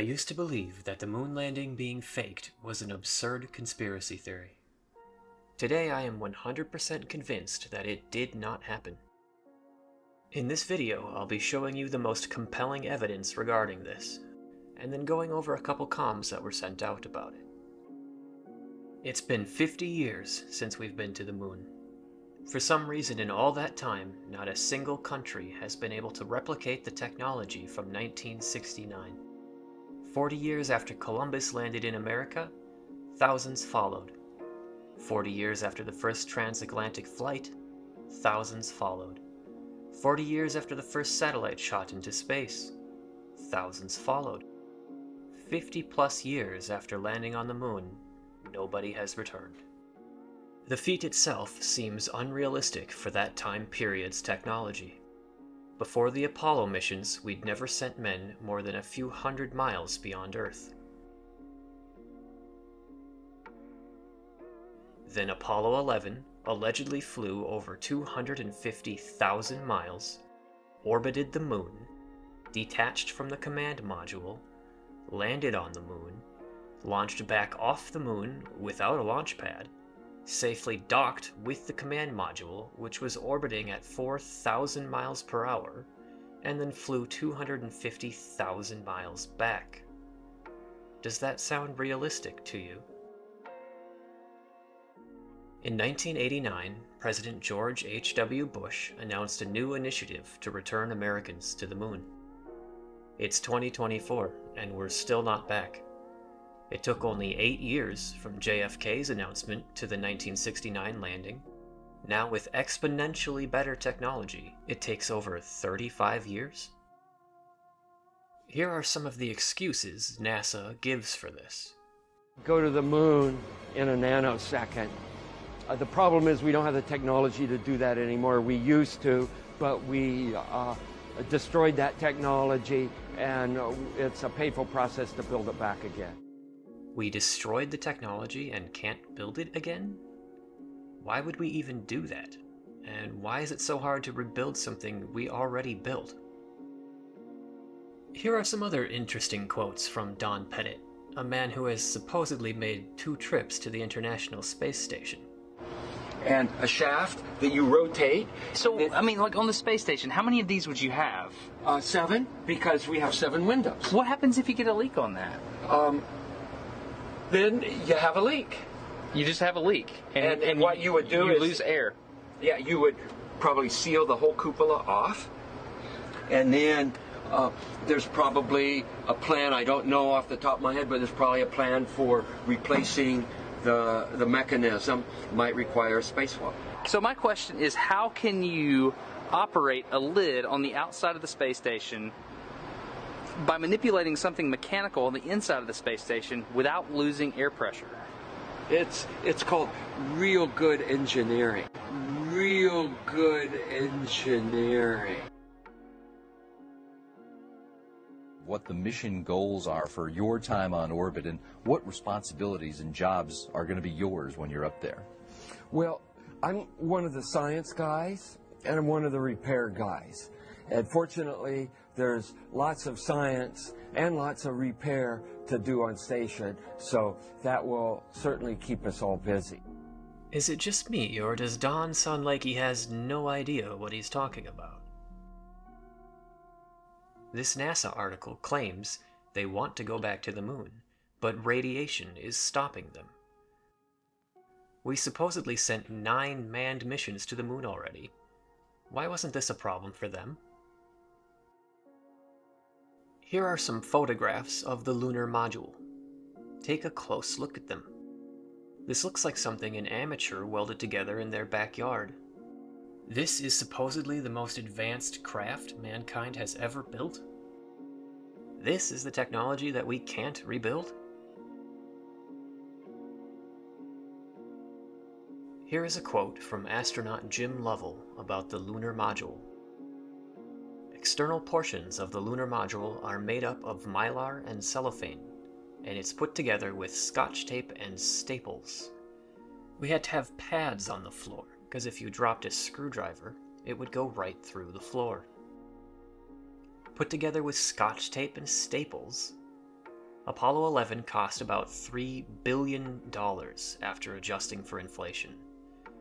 used to believe that the moon landing being faked was an absurd conspiracy theory. Today I am 100% convinced that it did not happen. In this video, I'll be showing you the most compelling evidence regarding this, and then going over a couple comms that were sent out about it. It's been 50 years since we've been to the moon. For some reason in all that time, not a single country has been able to replicate the technology from 1969. 40 years after Columbus landed in America, thousands followed. 40 years after the first transatlantic flight, thousands followed. 40 years after the first satellite shot into space, thousands followed. 50 plus years after landing on the moon, nobody has returned. The feat itself seems unrealistic for that time period's technology. Before the Apollo missions, we'd never sent men more than a few hundred miles beyond Earth. Then Apollo 11 allegedly flew over 250,000 miles, orbited the moon, detached from the command module, landed on the moon, launched back off the moon without a launch pad, safely docked with the command module, which was orbiting at 4,000 miles per hour, and then flew 250,000 miles back. Does that sound realistic to you? In 1989, President George H.W. Bush announced a new initiative to return Americans to the moon. It's 2024, and we're still not back. It took only 8 years from JFK's announcement to the 1969 landing. Now with exponentially better technology, it takes over 35 years? Here are some of the excuses NASA gives for this. Go to the moon in a nanosecond. The problem is we don't have the technology to do that anymore. We used to, but we destroyed that technology, and it's a painful process to build it back again. We destroyed the technology and can't build it again? Why would we even do that? And why is it so hard to rebuild something we already built? Here are some other interesting quotes from Don Pettit, a man who has supposedly made 2 trips to the International Space Station. And a shaft that you rotate. So, I mean, like on the space station, how many of these would you have? 7, because we have 7 windows. What happens if you get a leak on that? Then you have a leak. You just have a leak. And what you would do is... lose air. Yeah, you would probably seal the whole cupola off. And then there's probably a plan, I don't know off the top of my head, but there's probably a plan for replacing the mechanism. Might require a spacewalk. So my question is, how can you operate a lid on the outside of the space station by manipulating something mechanical on the inside of the space station without losing air pressure? It's called real good engineering. Real good engineering. What the mission goals are for your time on orbit and what responsibilities and jobs are going to be yours when you're up there. Well, I'm one of the science guys, and I'm one of the repair guys. And fortunately, there's lots of science and lots of repair to do on station, so that will certainly keep us all busy. Is it just me, or does Don sound like he has no idea what he's talking about? This NASA article claims they want to go back to the moon, but radiation is stopping them. We supposedly sent 9 manned missions to the moon already. Why wasn't this a problem for them? Here are some photographs of the lunar module. Take a close look at them. This looks like something an amateur welded together in their backyard. This is supposedly the most advanced craft mankind has ever built? This is the technology that we can't rebuild? Here is a quote from astronaut Jim Lovell about the lunar module. External portions of the lunar module are made up of mylar and cellophane, and it's put together with scotch tape and staples. We had to have pads on the floor, because if you dropped a screwdriver, it would go right through the floor. Put together with scotch tape and staples? Apollo 11 cost about $3 billion after adjusting for inflation.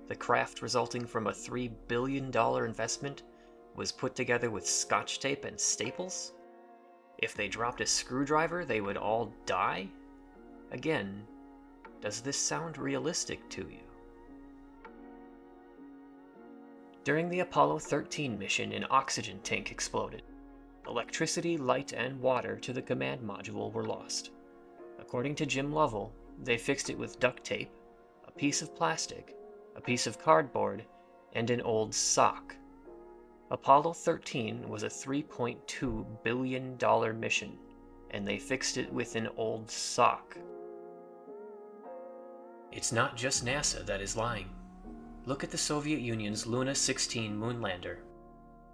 The craft resulting from a $3 billion investment was put together with scotch tape and staples? If they dropped a screwdriver, they would all die? Again, does this sound realistic to you? During the Apollo 13 mission, an oxygen tank exploded. Electricity, light, and water to the command module were lost. According to Jim Lovell, they fixed it with duct tape, a piece of plastic, a piece of cardboard, and an old sock. Apollo 13 was a $3.2 billion mission, and they fixed it with an old sock. It's not just NASA that is lying. Look at the Soviet Union's Luna 16 moonlander.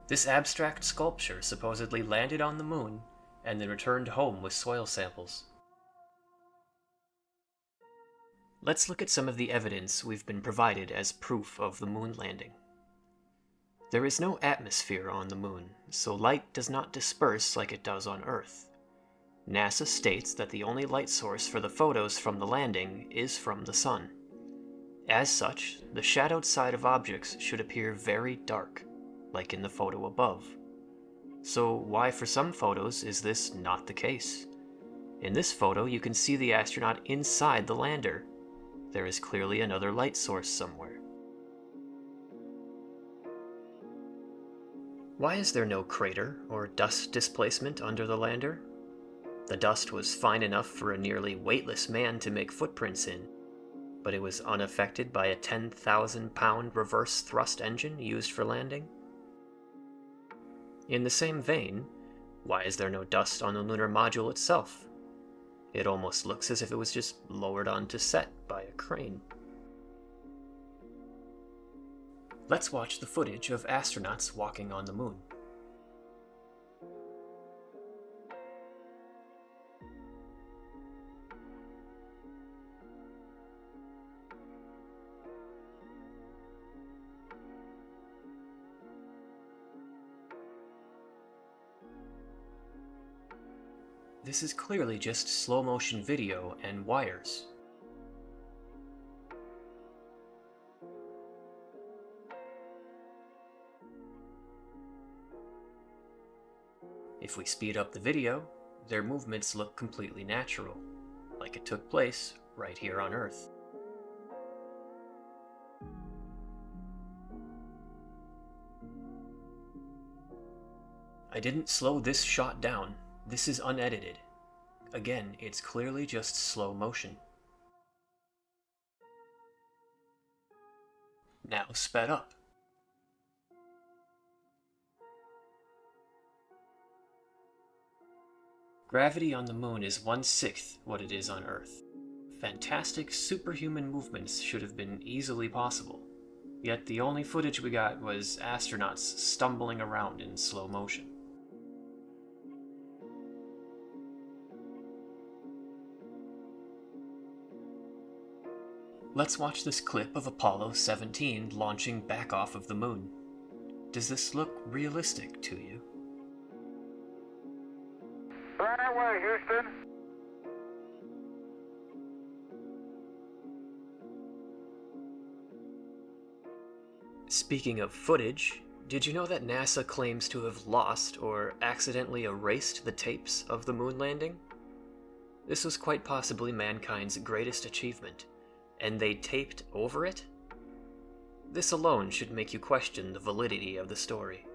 This abstract sculpture supposedly landed on the moon and then returned home with soil samples. Let's look at some of the evidence we've been provided as proof of the moon landing. There is no atmosphere on the moon, so light does not disperse like it does on Earth. NASA states that the only light source for the photos from the landing is from the sun. As such, the shadowed side of objects should appear very dark, like in the photo above. So why for some photos is this not the case? In this photo, you can see the astronaut inside the lander. There is clearly another light source somewhere. Why is there no crater or dust displacement under the lander? The dust was fine enough for a nearly weightless man to make footprints in, but it was unaffected by a 10,000-pound reverse thrust engine used for landing. In the same vein, why is there no dust on the lunar module itself? It almost looks as if it was just lowered onto set by a crane. Let's watch the footage of astronauts walking on the moon. This is clearly just slow-motion video and wires. If we speed up the video, their movements look completely natural, like it took place right here on Earth. I didn't slow this shot down. This is unedited. Again, it's clearly just slow motion. Now sped up. Gravity on the moon is 1/6 what it is on Earth. Fantastic superhuman movements should have been easily possible, yet the only footage we got was astronauts stumbling around in slow motion. Let's watch this clip of Apollo 17 launching back off of the moon. Does this look realistic to you? Right away, Houston. Speaking of footage, did you know that NASA claims to have lost or accidentally erased the tapes of the moon landing? This was quite possibly mankind's greatest achievement, and they taped over it? This alone should make you question the validity of the story.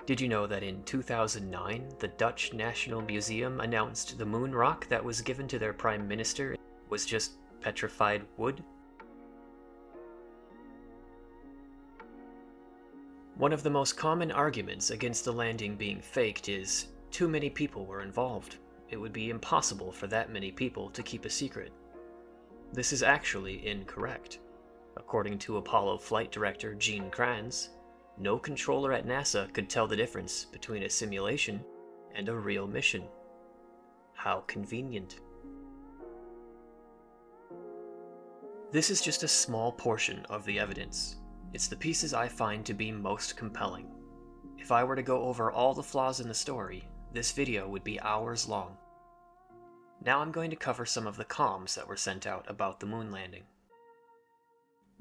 Did you know that in 2009, the Dutch National Museum announced the moon rock that was given to their prime minister was just petrified wood? One of the most common arguments against the landing being faked is too many people were involved. It would be impossible for that many people to keep a secret. This is actually incorrect. According to Apollo flight director Gene Kranz, no controller at NASA could tell the difference between a simulation and a real mission. How convenient. This is just a small portion of the evidence. It's the pieces I find to be most compelling. If I were to go over all the flaws in the story, this video would be hours long. Now I'm going to cover some of the comms that were sent out about the moon landing.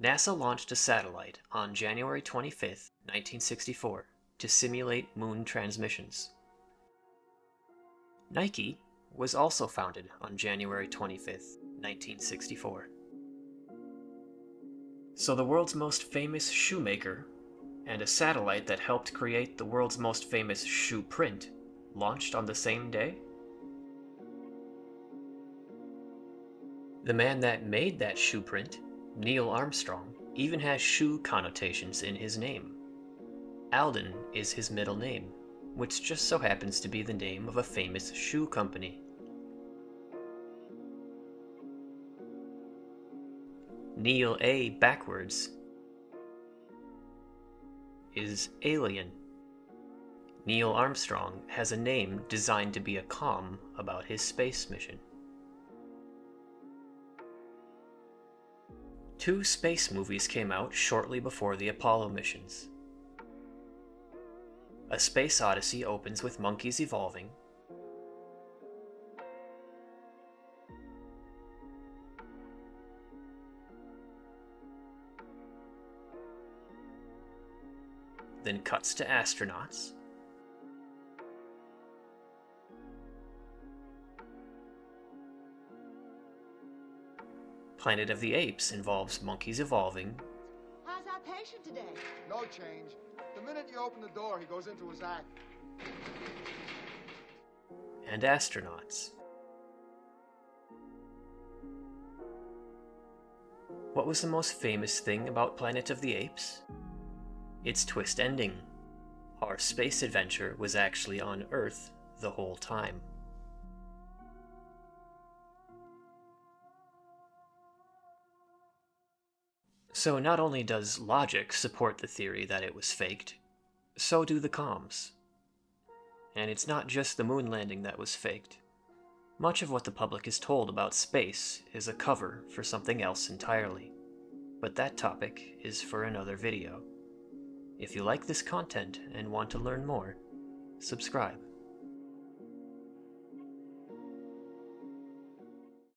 NASA launched a satellite on January 25, 1964, to simulate moon transmissions. Nike was also founded on January 25, 1964. So the world's most famous shoemaker, and a satellite that helped create the world's most famous shoe print, launched on the same day? The man that made that shoe print, Neil Armstrong, even has shoe connotations in his name. Alden is his middle name, which just so happens to be the name of a famous shoe company. Neil A backwards is alien. Neil Armstrong has a name designed to be a comm about his space mission. 2 space movies came out shortly before the Apollo missions. A Space Odyssey opens with monkeys evolving. Then cuts to astronauts. Planet of the Apes involves monkeys evolving. How's our patient today? No change. The minute you open the door, he goes into his act. And astronauts. What was the most famous thing about Planet of the Apes? Its twist ending. Our space adventure was actually on Earth the whole time. So not only does logic support the theory that it was faked, so do the comms. And it's not just the moon landing that was faked. Much of what the public is told about space is a cover for something else entirely. But that topic is for another video. If you like this content and want to learn more, subscribe.